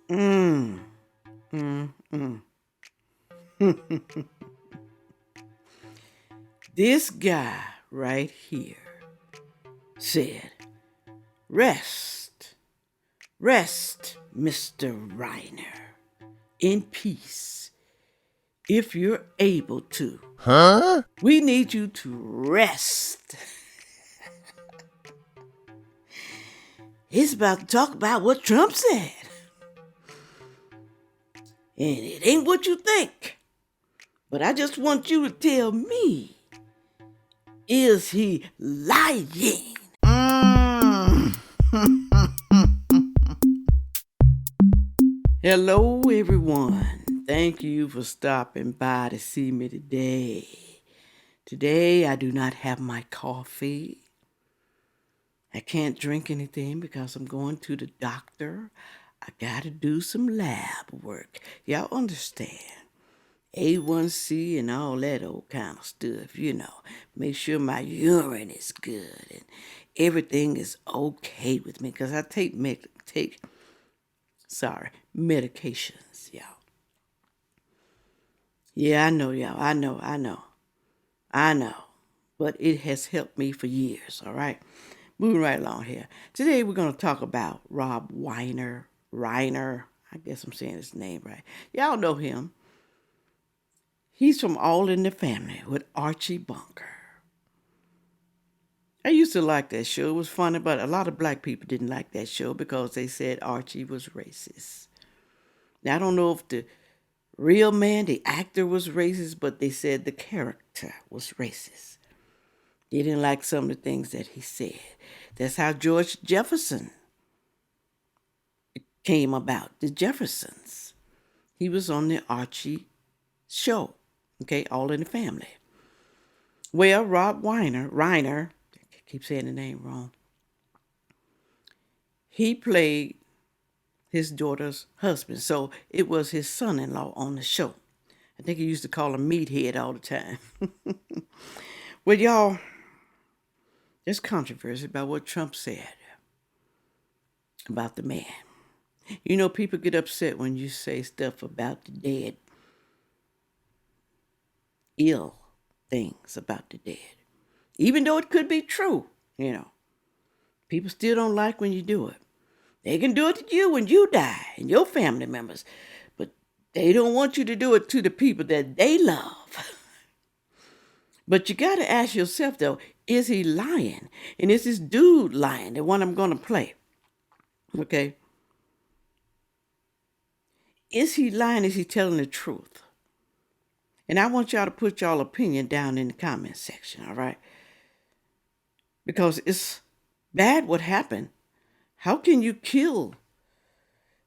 Mm, mm, mm. This guy right here said, Rest, rest, Mr. Reiner, in peace, if you're able to. Huh? We need you to rest. He's about to talk about what Trump said. And it ain't what you think. But I just want you to tell me, is he lying? Mm. Hello, everyone. Thank you for stopping by to see me today. Today, I do not have my coffee. I can't drink anything because I'm going to the doctor. I got to do some lab work. Y'all understand? A1C and all that old kind of stuff, you know. Make sure my urine is good and everything is okay with me because I take medications, y'all. Yeah, I know, y'all. I know. But it has helped me for years, all right? Moving right along here. Today we're going to talk about Rob Reiner. I guess I'm saying his name right. Y'all know him. He's from All in the Family with Archie Bunker. I used to like that show. It was funny, but a lot of black people didn't like that show because they said Archie was racist. Now, I don't know if the real man, the actor, was racist, but they said the character was racist. They didn't like some of the things that he said. That's how George Jefferson came about, the Jeffersons. He was on the Archie show, okay, All in the Family. Well, Rob Reiner, I keep saying the name wrong, he played his daughter's husband. So it was his son in law on the show. I think he used to call him Meathead all the time. Well, y'all, there's controversy about what Trump said about the man. You know, people get upset when you say stuff about the dead, ill things about the dead. Even though it could be true, you know. People still don't like when you do it. They can do it to you when you die and your family members, but they don't want you to do it to the people that they love. But you got to ask yourself, though, is he lying? And is this dude lying, the one I'm going to play? Okay. Is he lying? Is he telling the truth? And I want y'all to put y'all opinion down in the comment section, all right? Because it's bad what happened. How can you kill,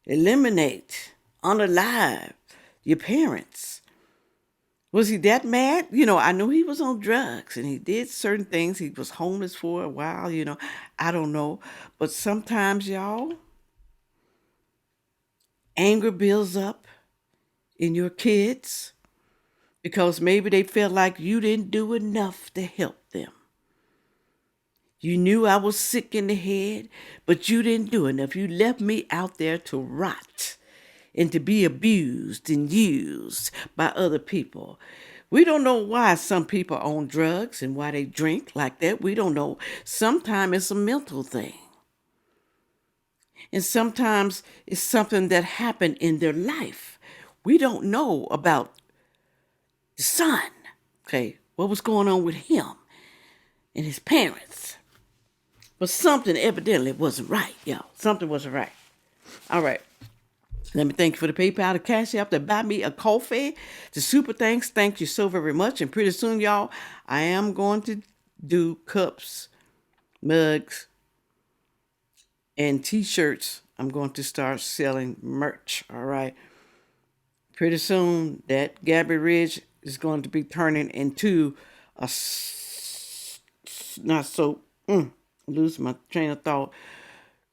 eliminate, unalive your parents? Was he that mad? You know, I know he was on drugs and he did certain things. He was homeless for a while, you know. I don't know. But sometimes, y'all, anger builds up in your kids because maybe they felt like you didn't do enough to help them. You knew I was sick in the head, but you didn't do enough. You left me out there to rot and to be abused and used by other people. We don't know why some people are on drugs and why they drink like that. We don't know. Sometimes it's a mental thing. And sometimes it's something that happened in their life. We don't know about the son, okay, what was going on with him and his parents. But something evidently wasn't right, y'all. Something wasn't right. All right. Let me thank you for the PayPal, the Cash App, to buy me a coffee. The super thanks. Thank you so very much. And pretty soon, y'all, I am going to do cups, mugs, and t-shirts. I'm going to start selling merch. All right. Pretty soon, that Gabby Ridge is going to be turning into a not so lose my train of thought.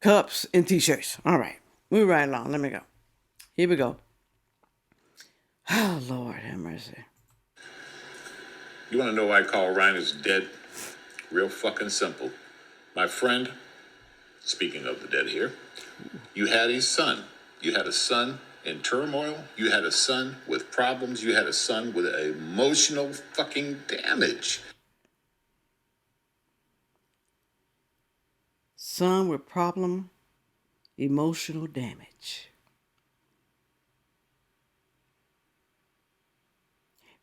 Cups and t-shirts. All right. Move right along. Let me go. Here we go. Oh, Lord have mercy. You want to know why Carl Reiner's dead? Real fucking simple. My friend, speaking of the dead here, you had his son, You had a son in turmoil. You had a son with problems. You had a son with emotional fucking damage. Son with problem, emotional damage.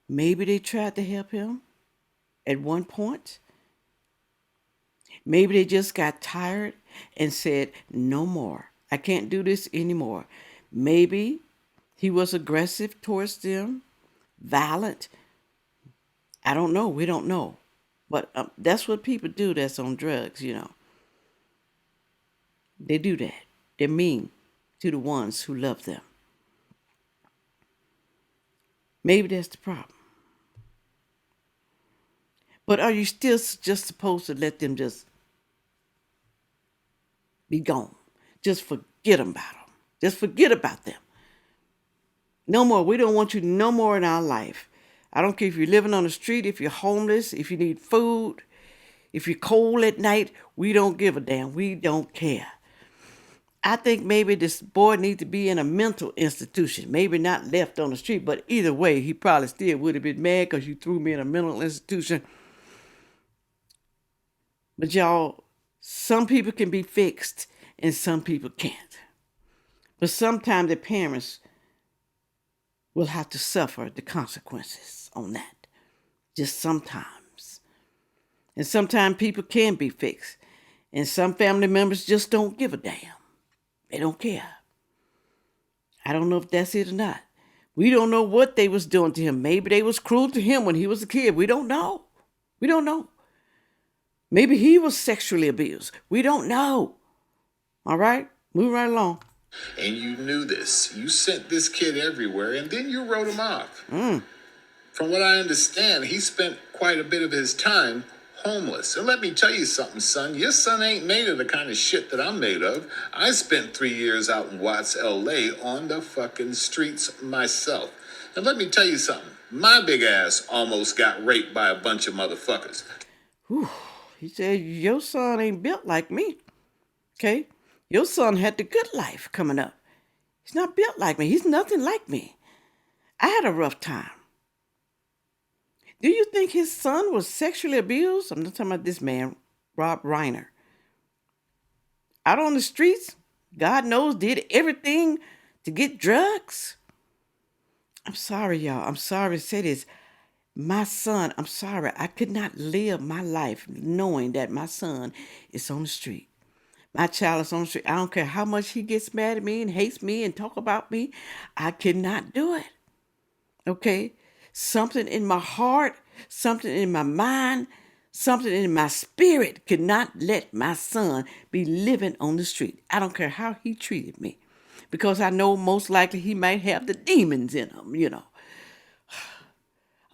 Maybe they tried to help him at one point. Maybe they just got tired and said, no more. I can't do this anymore. Maybe he was aggressive towards them, violent. I don't know. We don't know. But that's what people do that's on drugs, you know. They do that. They're mean to the ones who love them. Maybe that's the problem. But are you still just supposed to let them just be gone? Just forget about them. Just forget about them. No more. We don't want you no more in our life. I don't care if you're living on the street, if you're homeless, if you need food, if you're cold at night. We don't give a damn. We don't care. I think maybe this boy needs to be in a mental institution. Maybe not left on the street, but either way, he probably still would have been mad because you threw me in a mental institution. But y'all, some people can be fixed and some people can't. But sometimes the parents will have to suffer the consequences on that. Just sometimes. And sometimes people can be fixed. And some family members just don't give a damn. They don't care. I don't know if that's it or not. We don't know what they was doing to him. Maybe they was cruel to him when he was a kid. We don't know. We don't know. Maybe he was sexually abused. We don't know. All right? Move right along. And you knew this. You sent this kid everywhere, and then you wrote him off. From what I understand, he spent quite a bit of his time homeless. And let me tell you something, son. Your son ain't made of the kind of shit that I'm made of. I spent 3 years out in Watts, L.A. on the fucking streets myself. And let me tell you something. My big ass almost got raped by a bunch of motherfuckers. Whew. He said, your son ain't built like me. Okay? Your son had the good life coming up. He's not built like me. He's nothing like me. I had a rough time. Do you think his son was sexually abused? I'm not talking about this man, Rob Reiner. Out on the streets, God knows, did everything to get drugs. I'm sorry, y'all. I'm sorry to say this. My son, I'm sorry. I could not live my life knowing that my son is on the street. My child is on the street. I don't care how much he gets mad at me and hates me and talk about me. I cannot do it. Okay? Something in my heart, something in my mind, something in my spirit could not let my son be living on the street. I don't care how he treated me. Because I know most likely he might have the demons in him, you know.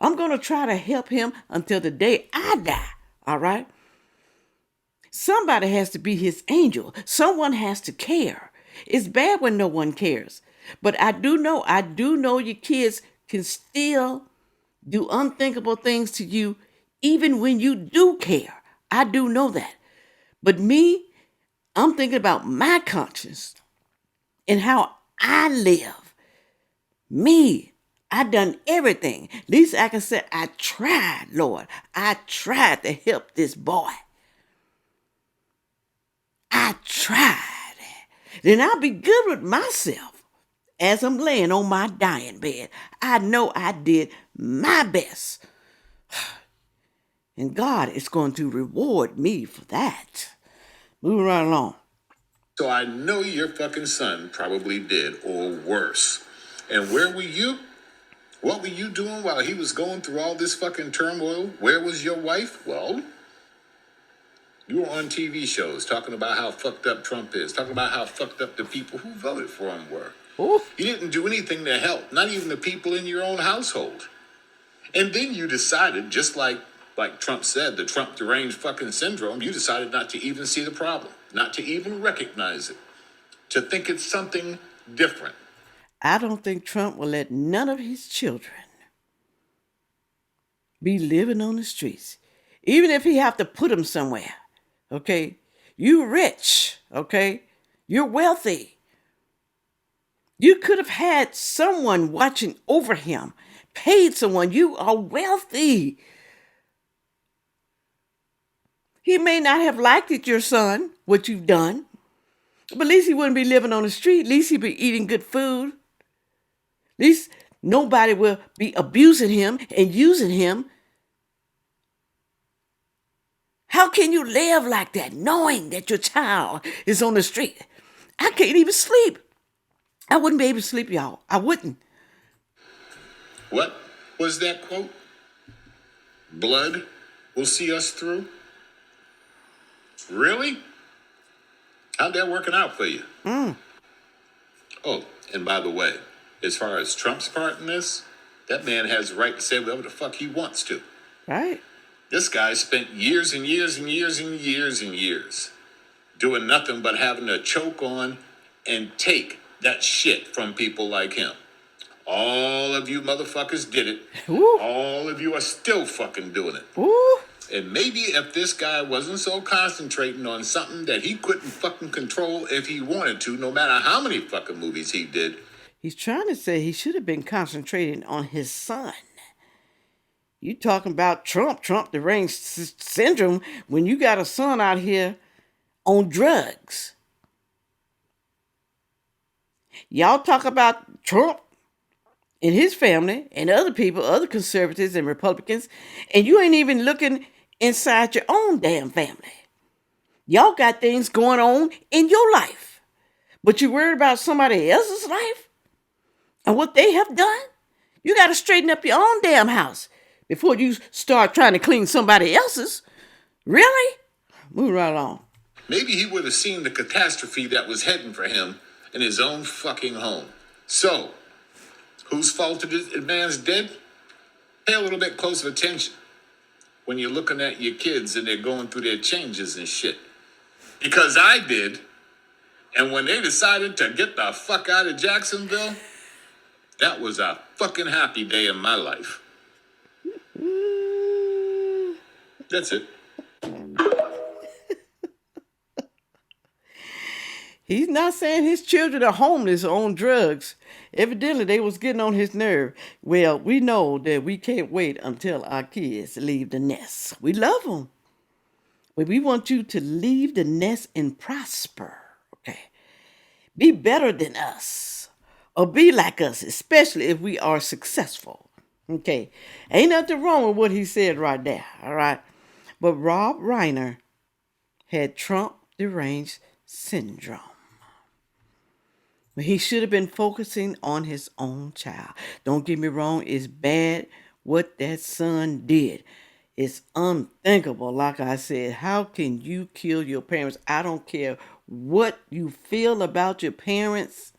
I'm going to try to help him until the day I die, all right? Somebody has to be his angel. Someone has to care. It's bad when no one cares. But I do know your kids can still do unthinkable things to you even when you do care. I do know that. But me, I'm thinking about my conscience and how I live. Me, I done everything. At least I can say I tried, Lord. I tried to help this boy. I tried. Then I'll be good with myself as I'm laying on my dying bed. I know I did my best. And God is going to reward me for that. Moving right along. So I know your fucking son probably did, or worse. And where were you? What were you doing while he was going through all this fucking turmoil? Where was your wife? Well, you were on TV shows talking about how fucked up Trump is, talking about how fucked up the people who voted for him were. Ooh. You didn't do anything to help, not even the people in your own household. And then you decided, just like Trump said, the Trump deranged fucking syndrome, you decided not to even see the problem, not to even recognize it, to think it's something different. I don't think Trump will let none of his children be living on the streets. Even if he have to put them somewhere. Okay? You rich. Okay? You're wealthy. You could have had someone watching over him, paid someone. You are wealthy. He may not have liked it, your son, what you've done, but at least he wouldn't be living on the street. At least he'd be eating good food. At least nobody will be abusing him and using him. How can you live like that knowing that your child is on the street? I can't even sleep. I wouldn't be able to sleep, y'all. I wouldn't. What was that quote? Blood will see us through? Really? How'd that working out for you? Oh, and by the way, as far as Trump's part in this, that man has the right to say whatever the fuck he wants to. Right. This guy spent years and years and years and years and years doing nothing but having to choke on and take that shit from people like him. All of you motherfuckers did it. Ooh. All of you are still fucking doing it. Ooh. And maybe if this guy wasn't so concentrating on something that he couldn't fucking control if he wanted to, no matter how many fucking movies he did. He's trying to say he should have been concentrating on his son. You talking about Trump deranged syndrome when you got a son out here on drugs. Y'all talk about Trump and his family and other people, other conservatives and Republicans, and you ain't even looking inside your own damn family. Y'all got things going on in your life, but you worried about somebody else's life and what they have done? You got to straighten up your own damn house before you start trying to clean somebody else's. Really? Move right along. Maybe he would have seen the catastrophe that was heading for him in his own fucking home. So, whose fault it is the man's dead? Pay a little bit closer attention when you're looking at your kids and they're going through their changes and shit. Because I did. And when they decided to get the fuck out of Jacksonville, that was a fucking happy day in my life. That's it. He's not saying his children are homeless or on drugs. Evidently, they was getting on his nerve. Well, we know that we can't wait until our kids leave the nest. We love them. But we want you to leave the nest and prosper. Okay. Be better than us. Or be like us, especially if we are successful. Okay. Ain't nothing wrong with what he said right there. All right. But Rob Reiner had Trump deranged syndrome. He should have been focusing on his own child. Don't get me wrong, it's bad what that son did. It's unthinkable, like I said. How can you kill your parents? I don't care what you feel about your parents.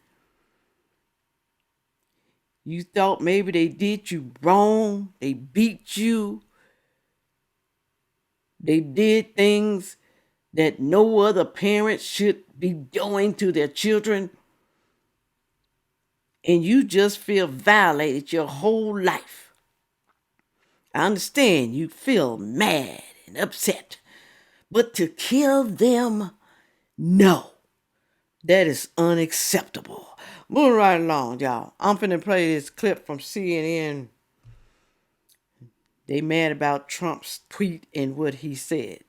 You thought maybe they did you wrong. They beat you. They did things that no other parent should be doing to their children. And you just feel violated your whole life. I understand you feel mad and upset. But to kill them, no. That is unacceptable. Moving right along, y'all. I'm finna play this clip from CNN. They mad about Trump's tweet and what he said.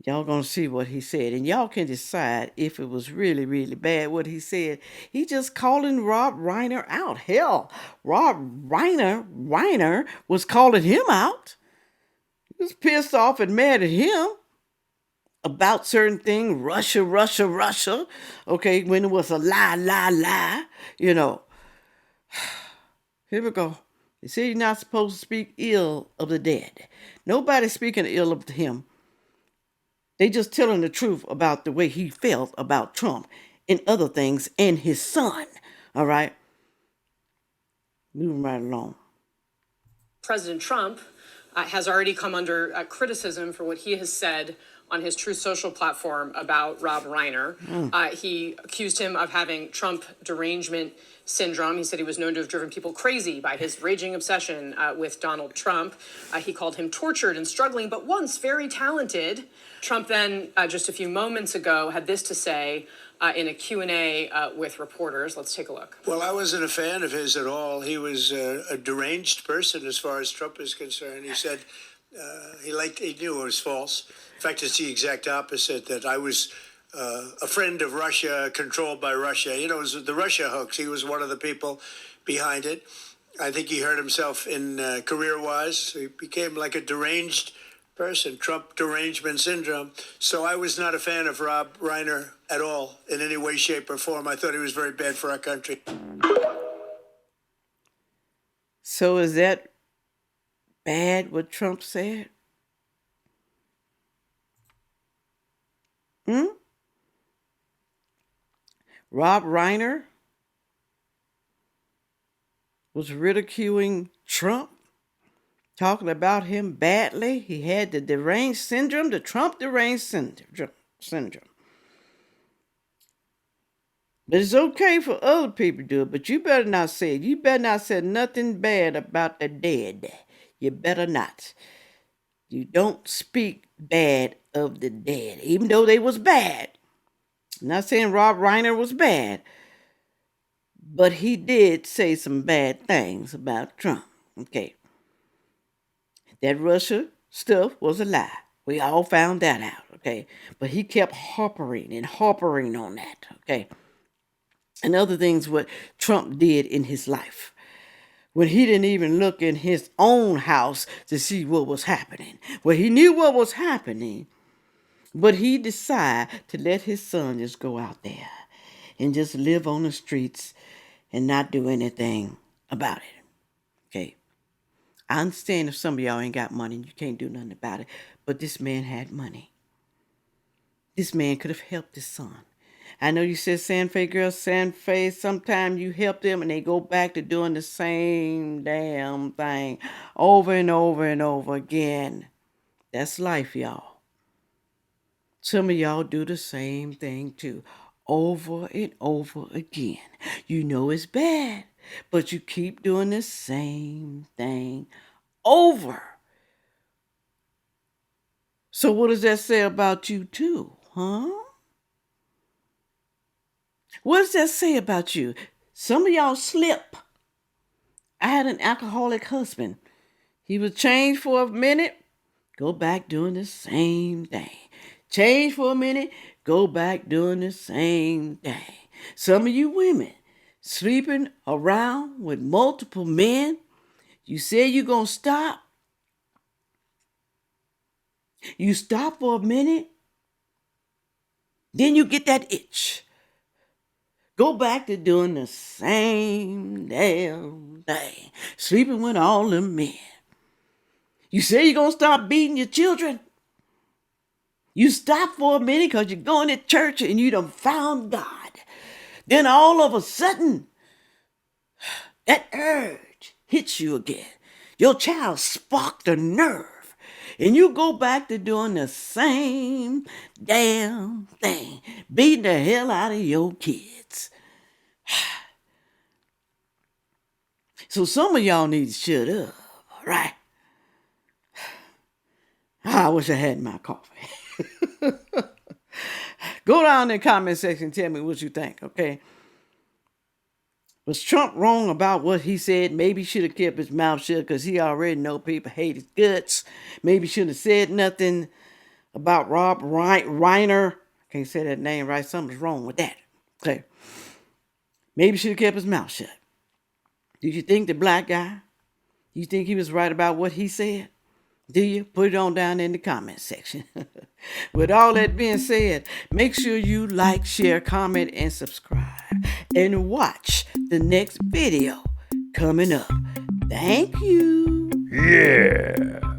Y'all gonna see what he said, and y'all can decide if it was really, really bad what he said. He just calling Rob Reiner out. Hell, Rob Reiner was calling him out. He was pissed off and mad at him about certain things. Russia. Okay, when it was a lie. You know. Here we go. They say you're not supposed to speak ill of the dead. Nobody's speaking ill of him. They just telling the truth about the way he felt about Trump and other things and his son. All right? Moving right along. President Trump has already come under criticism for what he has said on his Truth Social platform about Rob Reiner. He accused him of having Trump derangement syndrome. He said he was known to have driven people crazy by his raging obsession with Donald Trump. He called him tortured and struggling, but once very talented. Trump then, just a few moments ago, had this to say in a Q&A with reporters. Let's take a look. Well, I wasn't a fan of his at all. He was a deranged person as far as Trump is concerned. He said he knew it was false. In fact, it's the exact opposite, that I was a friend of Russia, controlled by Russia. You know, it was the Russia hoax. He was one of the people behind it. I think he hurt himself in career-wise. He became like a deranged person, Trump derangement syndrome. So I was not a fan of Rob Reiner at all in any way, shape, or form. I thought he was very bad for our country. So is that bad what Trump said? Rob Reiner was ridiculing Trump, talking about him badly. He had the deranged syndrome, the Trump deranged syndrome. But it's okay for other people to do it, but you better not say it. You better not say nothing bad about the dead. You better not. You don't speak bad of the dead, even though they was bad. I'm not saying Rob Reiner was bad, but he did say some bad things about Trump. Okay. That Russia stuff was a lie. We all found that out, okay? But he kept harping on that, okay? And other things what Trump did in his life, when he didn't even look in his own house to see what was happening. Well, he knew what was happening, but he decided to let his son just go out there and just live on the streets and not do anything about it. Okay. I understand if some of y'all ain't got money and you can't do nothing about it, but this man had money. This man could have helped his son. I know you said Sandfay girl, Sandfay, sometimes you help them and they go back to doing the same damn thing over and over and over again. That's life, y'all. Some of y'all do the same thing too, over and over again. You know it's bad, but you keep doing the same thing over. So what does that say about you too, huh? What does that say about you? Some of y'all slip. I had an alcoholic husband. He was changed for a minute, go back doing the same thing. Change for a minute, go back doing the same thing. Some of you women sleeping around with multiple men. You say you're going to stop. You stop for a minute. Then you get that itch. Go back to doing the same damn thing. Sleeping with all them men. You say you're going to stop beating your children. You stop for a minute because you're going to church and you done found God. Then all of a sudden, that urge hits you again. Your child sparked a nerve. And you go back to doing the same damn thing. Beating the hell out of your kids. So some of y'all need to shut up, all right? I wish I had my coffee. Go down in the comment section and tell me what you think, okay? Was Trump wrong about what he said? Maybe he should have kept his mouth shut because he already know people hate his guts. Maybe shouldn't have said nothing about Rob Reiner. I can't say that name right. Something's wrong with that. Okay. Maybe should have kept his mouth shut. Did you think the black guy, you think he was right about what he said? Do you? Put it on down in the comment section. With all that being said, make sure you like, share, comment, and subscribe. And watch the next video coming up. Thank you. Yeah.